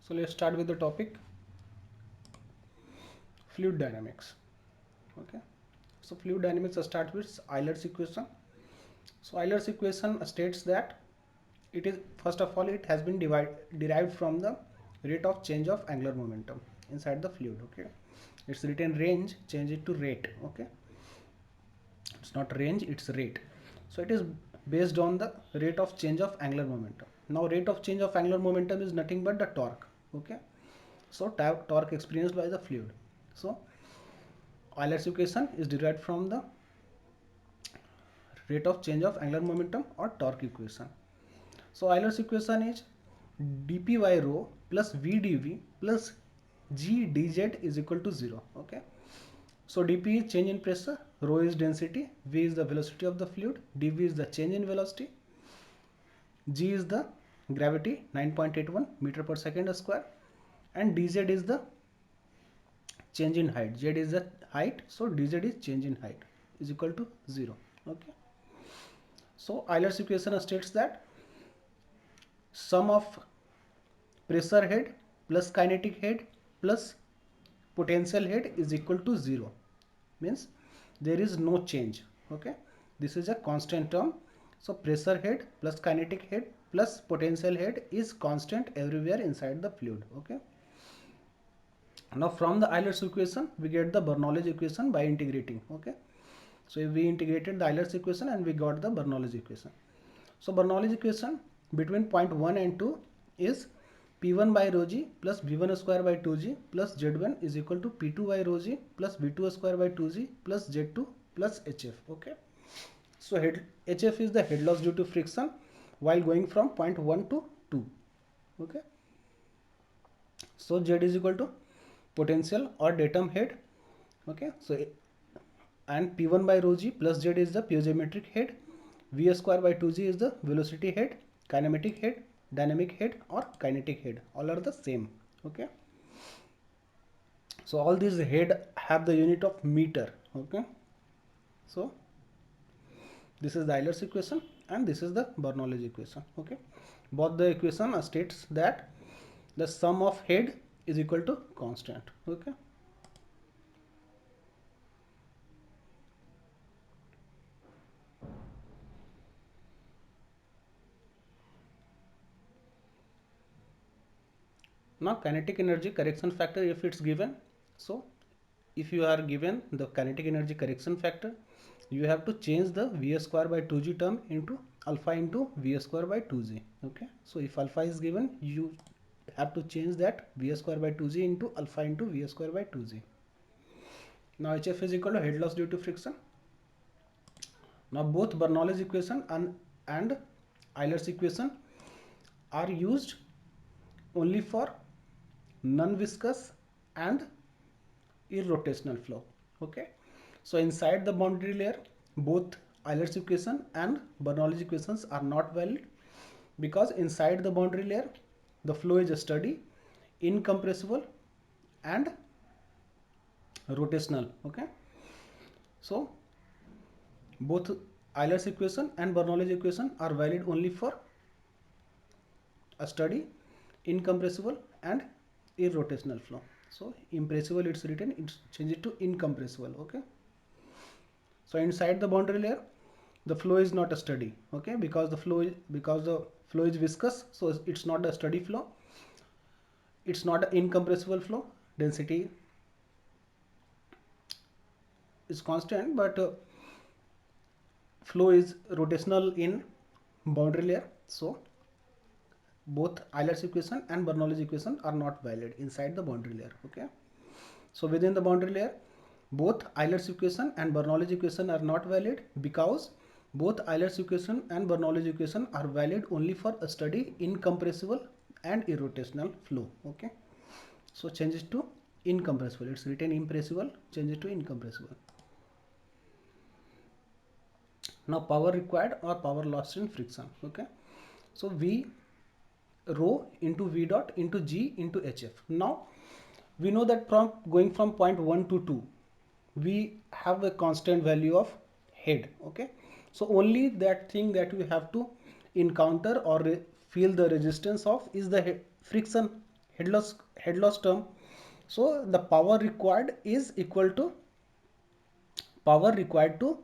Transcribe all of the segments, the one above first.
So let's start with the topic fluid dynamics. Okay. So fluid dynamics start with Euler's equation. So Euler's equation states that it is, first of all, it has been derived from the rate of change of angular momentum inside the fluid. Okay. It's written range, change it to rate. Okay. It's not range, it's rate. So it is based on the rate of change of angular momentum. Now rate of change of angular momentum is nothing but the torque. Okay. So torque experienced by the fluid. So Euler's equation is derived from the rate of change of angular momentum or torque equation. So Euler's equation is dp by rho plus v dv plus g dz is equal to 0. Okay. So dp is change in pressure, rho is density, v is the velocity of the fluid, dv is the change in velocity, g is the gravity 9.81 meter per second square, and dz is the change in height. Z is the height, so dz is change in height is equal to 0. Okay. So Euler's equation states that sum of pressure head plus kinetic head plus potential head is equal to 0. Means there is no change. Okay. This is a constant term. So pressure head plus kinetic head plus potential head is constant everywhere inside the fluid. Okay. Now from the Euler's equation we get the Bernoulli's equation by integrating. Okay. So we integrated the Euler's equation and we got the Bernoulli's equation. So Bernoulli's equation between point 1 and 2 is P1 by rho g plus V1 square by 2g plus Z1 is equal to P2 by rho g plus V2 square by 2g plus Z2 plus HF. Okay. So HF is the head loss due to friction while going from point 1 to 2. Okay. So Z is equal to potential or datum head. Okay. So and P1 by rho g plus Z is the piezometric head, V square by 2g is the velocity head, kinematic head, dynamic head or kinetic head. All are the same. Okay. So all these head have the unit of meter. Okay. So this is the Euler's equation and this is the Bernoulli's equation. Okay. Both the equation states that the sum of head is equal to constant. Okay. Now kinetic energy correction factor, if it's given, so if you are given the kinetic energy correction factor, you have to change the v square by 2g term into alpha into v square by 2g. Okay. So if alpha is given, you have to change that v square by 2g into alpha into v square by 2g. Now HF is equal to head loss due to friction. Now both Bernoulli's equation and Euler's equation are used only for non-viscous and irrotational flow. Okay. So inside the boundary layer, both Euler's equation and Bernoulli's equations are not valid because inside the boundary layer the flow is steady, incompressible and rotational. Okay. So both Euler's equation and Bernoulli's equation are valid only for a steady, incompressible and irrotational flow. So impressible it's written, it's changed to incompressible. Okay. So inside the boundary layer the flow is not a steady. Okay, because the flow is viscous, so it's not a steady flow, it's not an incompressible flow, density is constant, but flow is rotational in boundary layer. So both Euler's equation and Bernoulli's equation are not valid inside the boundary layer. Okay. So within the boundary layer, both Euler's equation and Bernoulli's equation are not valid because both Euler's equation and Bernoulli's equation are valid only for a steady, incompressible and irrotational flow. Okay. So change it to incompressible. It's written impressible, change it to incompressible. Now power required or power lost in friction. Okay. So V rho into V dot into G into HF. Now we know that from going from point 1 to 2 we have a constant value of head. Okay. So only that thing that we have to encounter or feel the resistance of is the friction head loss term. So the power required is equal to power required to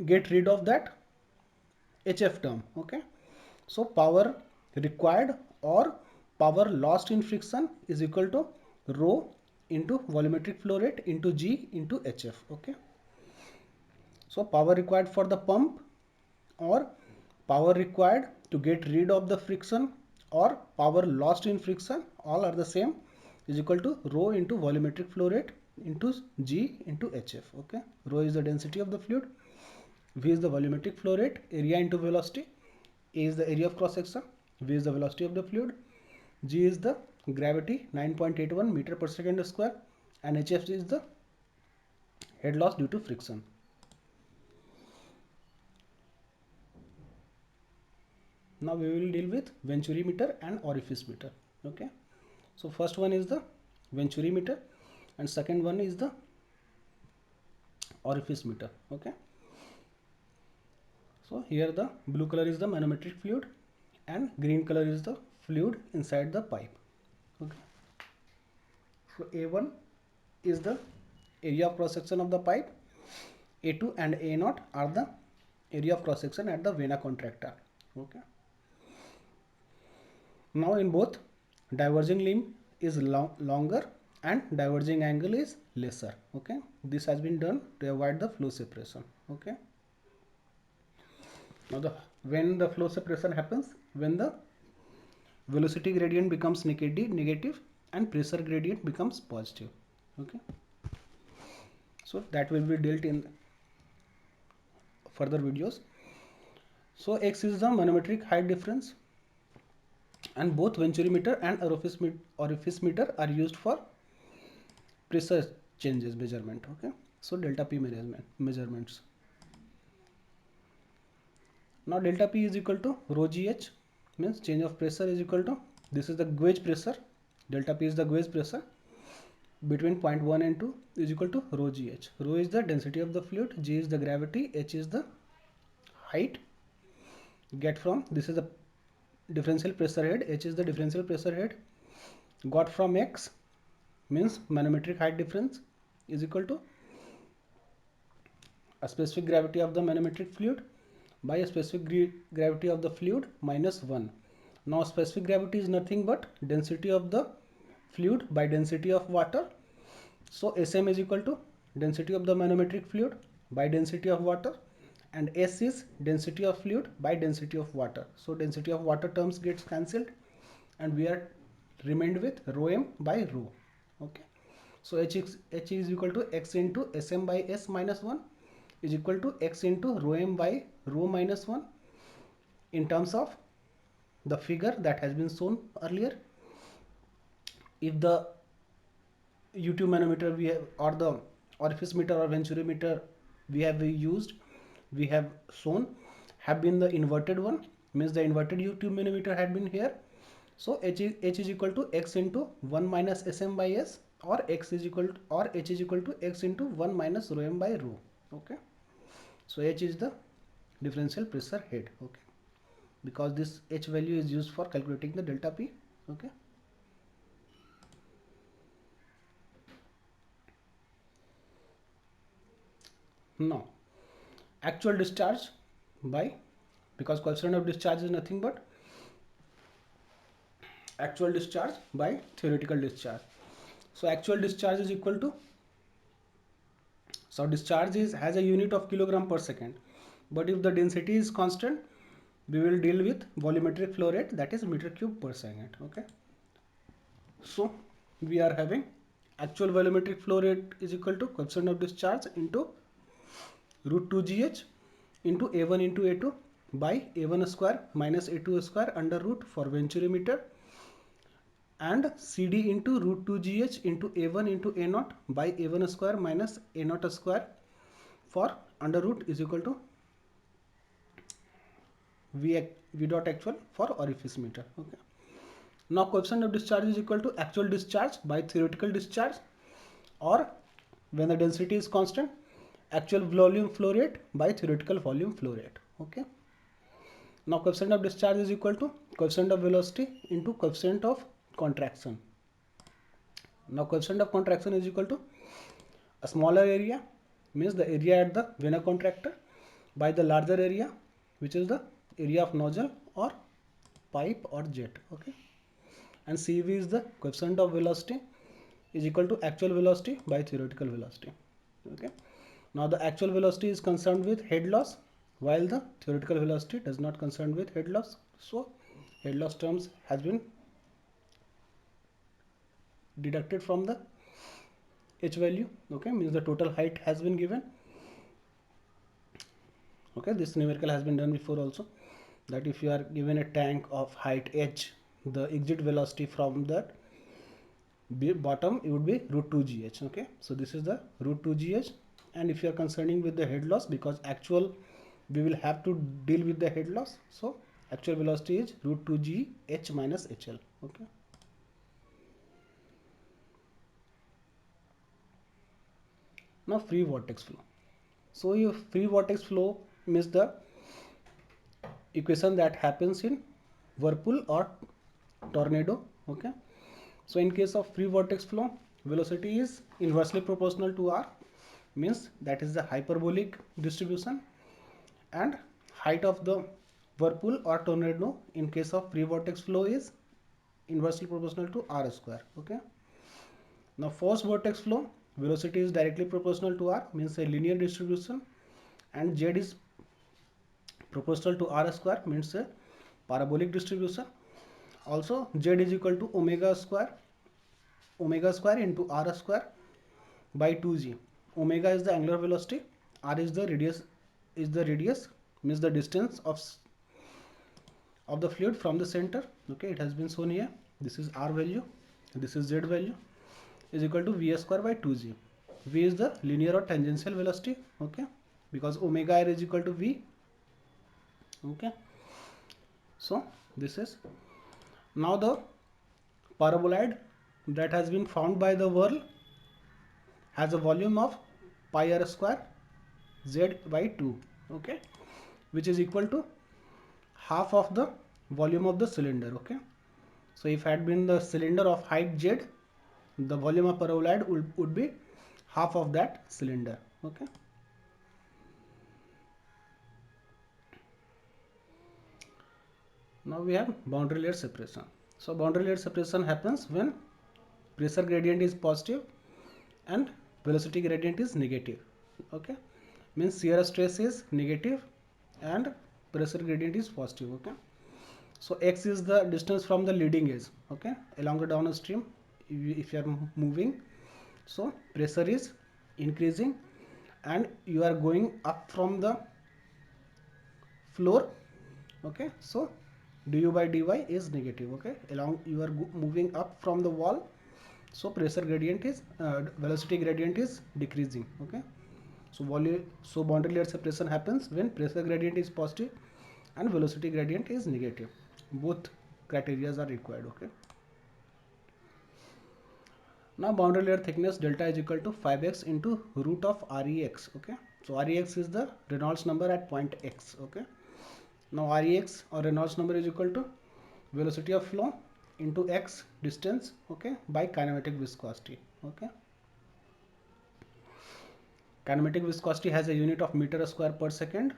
get rid of that HF term. Okay, so power required or power lost in friction is equal to rho into volumetric flow rate into G into HF. Okay, so power required for the pump or power required to get rid of the friction or power lost in friction, all are the same, is equal to rho into volumetric flow rate into G into HF. Okay, rho is the density of the fluid, V is the volumetric flow rate, area into velocity, A is the area of cross section, V is the velocity of the fluid, G is the gravity 9.81 meter per second square, and HF is the head loss due to friction. Now we will deal with Venturimeter and Orificemeter. Okay, so first one is the Venturimeter and second one is the Orificemeter. Okay, so here the blue color is the manometric fluid and green color is the fluid inside the pipe. Okay, so A1 is the area of cross section of the pipe, A2 and A0 are the area of cross section at the vena contracta. Okay, now in both diverging limb is longer and diverging angle is lesser. Okay, this has been done to avoid the flow separation. Okay, now when the flow separation happens, when the velocity gradient becomes negative and pressure gradient becomes positive. Okay, so that will be dealt in further videos. So X is the manometric height difference, and both Venturimeter and Orificemeter are used for pressure changes measurement. Okay, so delta P measurements. Now delta P is equal to rho GH, means change of pressure is equal to, this is the gauge pressure, delta P is the gauge pressure between point 1 and 2 is equal to rho GH. Rho is the density of the fluid, G is the gravity, H is the height get from, this is the differential pressure head, H is the differential pressure head got from X, means manometric height difference is equal to a specific gravity of the manometric fluid by a specific gravity of the fluid minus 1. Now specific gravity is nothing but density of the fluid by density of water. So Sm is equal to density of the manometric fluid by density of water, and S is density of fluid by density of water. So density of water terms gets cancelled and we are remained with rho m by rho. Okay, so H is equal to X into Sm by S minus 1 is equal to X into rho m by rho minus 1 in terms of the figure that has been shown earlier. If the U2 manometer we have, or the Orificemeter or Venturimeter we have used, we have shown have been the inverted one, means the inverted U2 manometer had been here. So H is equal to X into 1 minus Sm by S, or X is equal to, or H is equal to X into 1 minus rho m by rho. Okay, so H is the differential pressure head. Okay, because this H value is used for calculating the delta P. Okay, now actual discharge by, because coefficient of discharge is nothing but actual discharge by theoretical discharge. So actual discharge is equal to, so discharge is has a unit of kilogram per second, but if the density is constant we will deal with volumetric flow rate, that is meter cube per second. Okay, so we are having actual volumetric flow rate is equal to coefficient of discharge into root 2 GH into A1 into A2 by A1 square minus A2 square under root for Venturimeter, and CD into root 2 GH into A1 into A0 by A1 square minus A0 square for under root is equal to V dot actual for Orificemeter. Okay, now coefficient of discharge is equal to actual discharge by theoretical discharge, or when the density is constant, actual volume flow rate by theoretical volume flow rate. Okay, now coefficient of discharge is equal to coefficient of velocity into coefficient of contraction. Now coefficient of contraction is equal to a smaller area, means the area at the vena contractor, by the larger area, which is the area of nozzle or pipe or jet. Okay, and CV is the coefficient of velocity, is equal to actual velocity by theoretical velocity. Okay, now the actual velocity is concerned with head loss, while the theoretical velocity does not concern with head loss. So head loss terms has been deducted from the h value. Okay, means the total height has been given. Okay, this numerical has been done before also, that if you are given a tank of height h, the exit velocity from that bottom, it would be root 2 gh. Okay, so this is the root 2 gh, and if you are concerning with the head loss, because actual we will have to deal with the head loss, so actual velocity is root 2 g h minus hl. Okay, now free vortex flow. So your free vortex flow means the equation that happens in whirlpool or tornado. Okay, so in case of free vortex flow, velocity is inversely proportional to r, means that is the hyperbolic distribution, and height of the whirlpool or tornado in case of free vortex flow is inversely proportional to r square. Okay, now forced vortex flow, velocity is directly proportional to r, means a linear distribution, and z is proportional to r square, means a parabolic distribution. Also z is equal to omega square into r square by 2g. Omega is the angular velocity, r is the radius, means the distance of the fluid from the center. Okay, it has been shown here. This is r value, this is z value, is equal to v square by 2g. V is the linear or tangential velocity. Okay, because omega r is equal to v. Okay, so this is now the paraboloid that has been found by the whirl has a volume of pi r square z by 2. Okay, which is equal to half of the volume of the cylinder. Okay, so if had been the cylinder of height z, the volume of paraboloid would be half of that cylinder. Okay, now we have boundary layer separation. So boundary layer separation happens when pressure gradient is positive and velocity gradient is negative. Okay, means shear stress is negative and pressure gradient is positive. Okay, so x is the distance from the leading edge. Okay, along the downstream, if you are moving, so pressure is increasing and you are going up from the floor. Okay, so du by dy is negative. Okay, along you are moving up from the wall, so pressure gradient is velocity gradient is decreasing. Okay, so boundary layer separation happens when pressure gradient is positive and velocity gradient is negative. Both criteria are required. Okay, now boundary layer thickness delta is equal to 5x into root of rex. Okay, so rex is the Reynolds number at point x. Okay, now rex or Reynolds number is equal to velocity of flow into x distance. Okay, by kinematic viscosity. Okay, kinematic viscosity has a unit of meter square per second,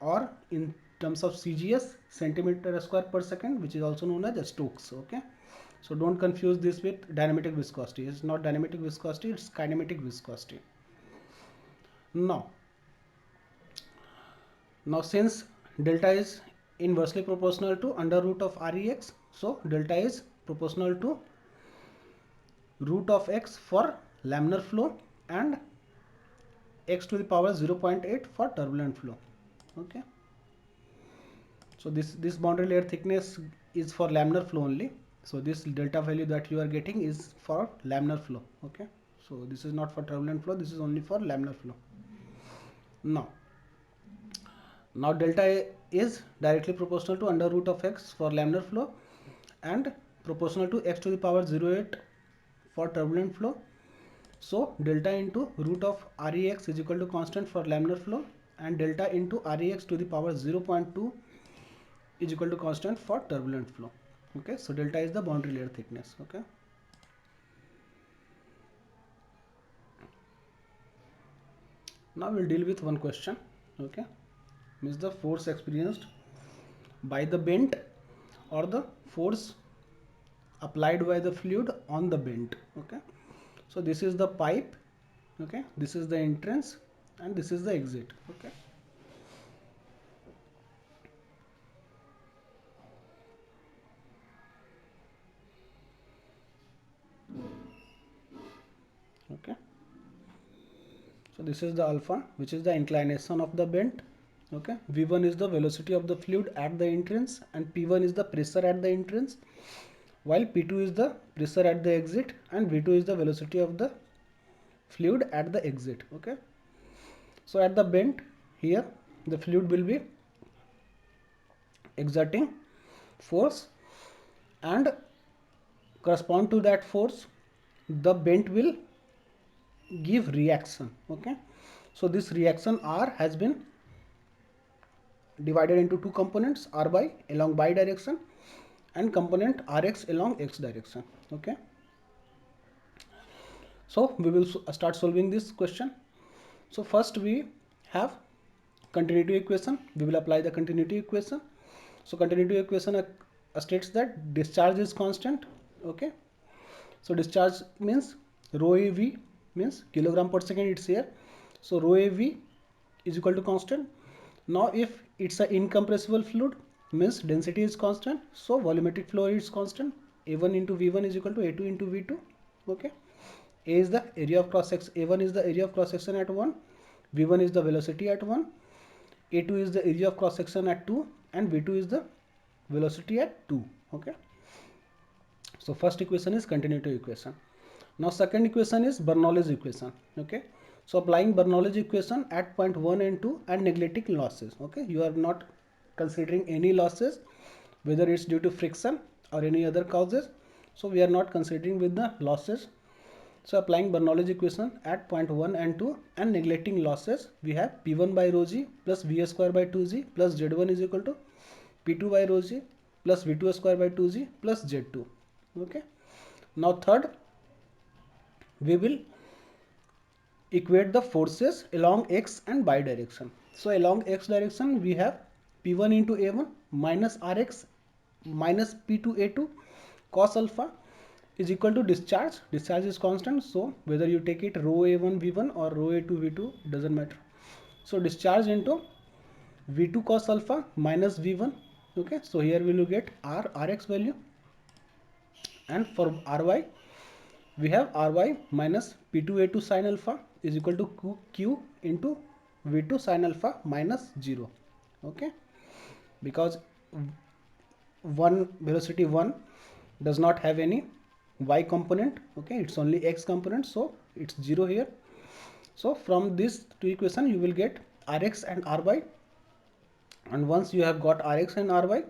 or in terms of CGS, centimeter square per second, which is also known as Stokes. Okay, so don't confuse this with dynamic viscosity. It's not dynamic viscosity, it's kinematic viscosity. Now since delta is inversely proportional to under root of rex, so delta is proportional to root of x for laminar flow and x to the power 0.8 for turbulent flow. Okay, so this boundary layer thickness is for laminar flow only, so this delta value that you are getting is for laminar flow. Okay, so this is not for turbulent flow, this is only for laminar flow. Now delta is directly proportional to under root of x for laminar flow and proportional to x to the power 0.8 for turbulent flow. So delta into root of rex is equal to constant for laminar flow, and delta into rex to the power 0.2 is equal to constant for turbulent flow. Okay, so delta is the boundary layer thickness. Okay, now we'll deal with one question. Okay, means the force experienced by the bent or the force applied by the fluid on the bent. Okay, so this is the pipe. Okay, this is the entrance and this is the exit. Okay, okay, so this is the alpha, which is the inclination of the bent. Okay, v1 is the velocity of the fluid at the entrance and p1 is the pressure at the entrance, while p2 is the pressure at the exit and v2 is the velocity of the fluid at the exit. Okay, so at the bend here the fluid will be exerting force, and correspond to that force the bent will give reaction. Okay, so this reaction R has been divided into two components, Ry along y direction and component Rx along x direction. Okay, so we will start solving this question. So first we have continuity equation. We will apply the continuity equation. So continuity equation states that discharge is constant. Okay, so discharge means rho AV means kilogram per second, it's here. So rho AV is equal to constant. Now if it's an incompressible fluid means density is constant, so volumetric flow is constant. A1 into V1 is equal to A2 into V2. Okay, A is the area of cross section, A1 is the area of cross section at 1, V1 is the velocity at 1, A2 is the area of cross section at 2 and V2 is the velocity at 2. Okay, so first equation is continuity equation. Now second equation is Bernoulli's equation. Okay, so applying Bernoulli's equation at point 1 and 2 and neglecting losses. Okay, you are not considering any losses, whether it's due to friction or any other causes, so we are not considering with the losses. So applying Bernoulli's equation at point 1 and 2 and neglecting losses, we have P1 by rho g plus V square by 2g plus Z1 is equal to P2 by rho g plus V2 square by 2g plus Z2. Okay, now third we will equate the forces along x and y direction. So along x direction we have P1 into A1 minus Rx minus P2 A2 cos alpha is equal to discharge. Discharge is constant, so whether you take it rho A1 V1 or rho A2 V2 doesn't matter. So discharge into V2 cos alpha minus V1. Okay, so here we will get Rx value, and for Ry we have Ry minus P2A2 sin alpha is equal to Q into V2 sin alpha minus 0. Okay, because one velocity 1 does not have any y component. Okay, it's only x component, so it's 0 here. So from this two equation you will get Rx and Ry, and once you have got Rx and Ry,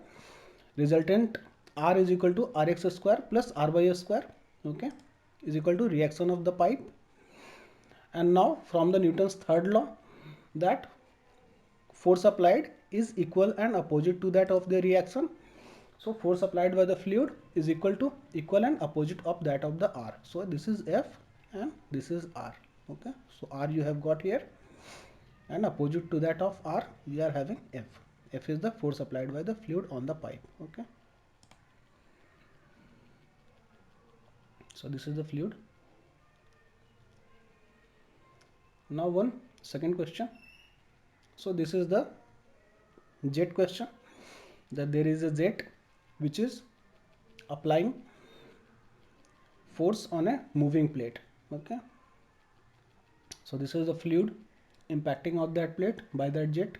resultant R is equal to Rx square plus Ry square. Okay, is equal to reaction of the pipe. And now from the Newton's third law, that force applied is equal and opposite to that of the reaction. So force applied by the fluid is equal and opposite of that of the R. So this is F and this is R. Okay, so R you have got here, and opposite to that of R we are having F. F is the force applied by the fluid on the pipe. Okay, so this is the fluid. Now one second question. So this is the jet question, that there is a jet which is applying force on a moving plate. Okay, so this is the fluid impacting on that plate by that jet.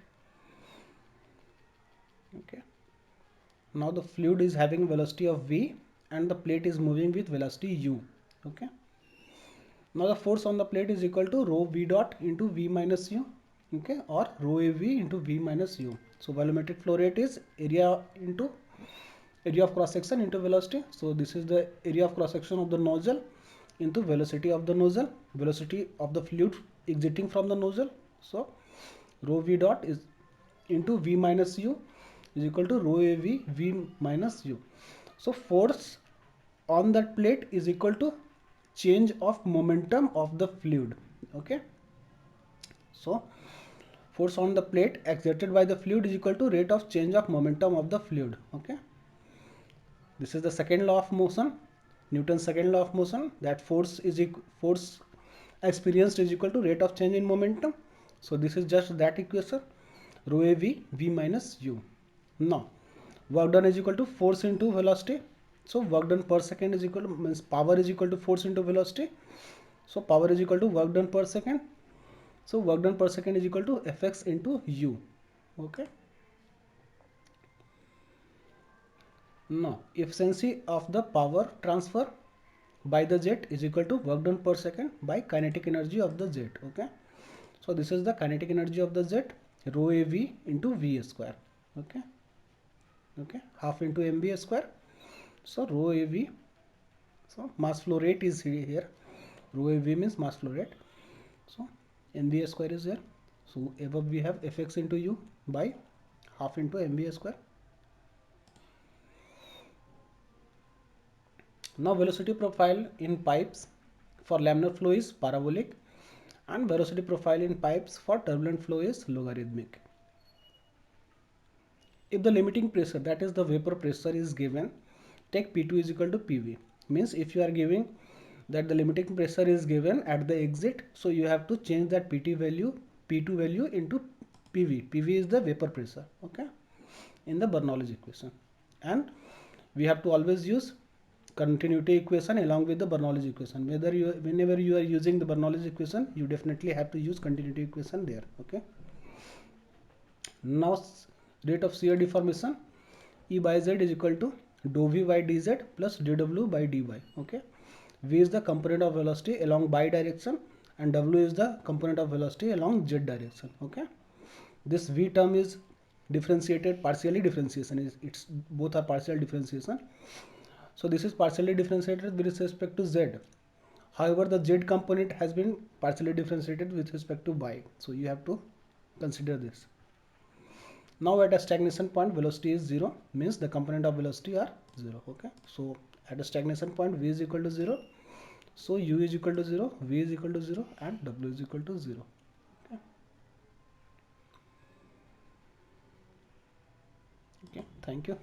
Okay, now the fluid is having velocity of v and the plate is moving with velocity u. Okay, now the force on the plate is equal to rho v dot into v minus u. Okay, or rho av into v minus u. So volumetric flow rate is area of cross section into velocity. So this is the area of cross section of the nozzle into velocity of the nozzle, velocity of the fluid exiting from the nozzle. So rho v dot is into v minus u is equal to rho av v minus u. So force on that plate is equal to change of momentum of the fluid. Okay. So force on the plate exerted by the fluid is equal to rate of change of momentum of the fluid. Okay. This is the second law of motion, Newton's second law of motion, that force experienced is equal to rate of change in momentum. So this is just that equation, rho a v minus u. Now work done is equal to force into velocity. So work done per second is equal to, means power is equal to force into velocity. So power is equal to work done per second. So work done per second is equal to Fx into u. Okay. Now efficiency of the power transfer by the jet is equal to work done per second by kinetic energy of the jet. Okay. So this is the kinetic energy of the jet, rho a v into v square. Okay. Okay. Half into mv square. So rho a v. So mass flow rate is here. Rho a v means mass flow rate. So mv square is here. So above we have fx into u by half into mv square. Now velocity profile in pipes for laminar flow is parabolic and velocity profile in pipes for turbulent flow is logarithmic. If the limiting pressure, that is the vapor pressure, is given, take P2 is equal to PV. Means if you are giving that the limiting pressure is given at the exit, so you have to change that P2 value into PV. PV is the vapor pressure, okay, in the Bernoulli equation. And we have to always use continuity equation along with the Bernoulli equation. Whenever you are using the Bernoulli equation, you definitely have to use continuity equation there, okay. Now rate of shear deformation, E by Z is equal to dou V by dz plus dw by dy. Okay, V is the component of velocity along y direction and w is the component of velocity along z direction. Okay, this V term is differentiated, partially differentiation is, it's both are partial differentiation. So this is partially differentiated with respect to z. However, the z component has been partially differentiated with respect to y. So you have to consider this. Now at a stagnation point, velocity is 0, means the component of velocity are 0. Okay, so at a stagnation point, v is equal to 0, so u is equal to 0, v is equal to 0 and w is equal to 0. Okay, okay, thank you.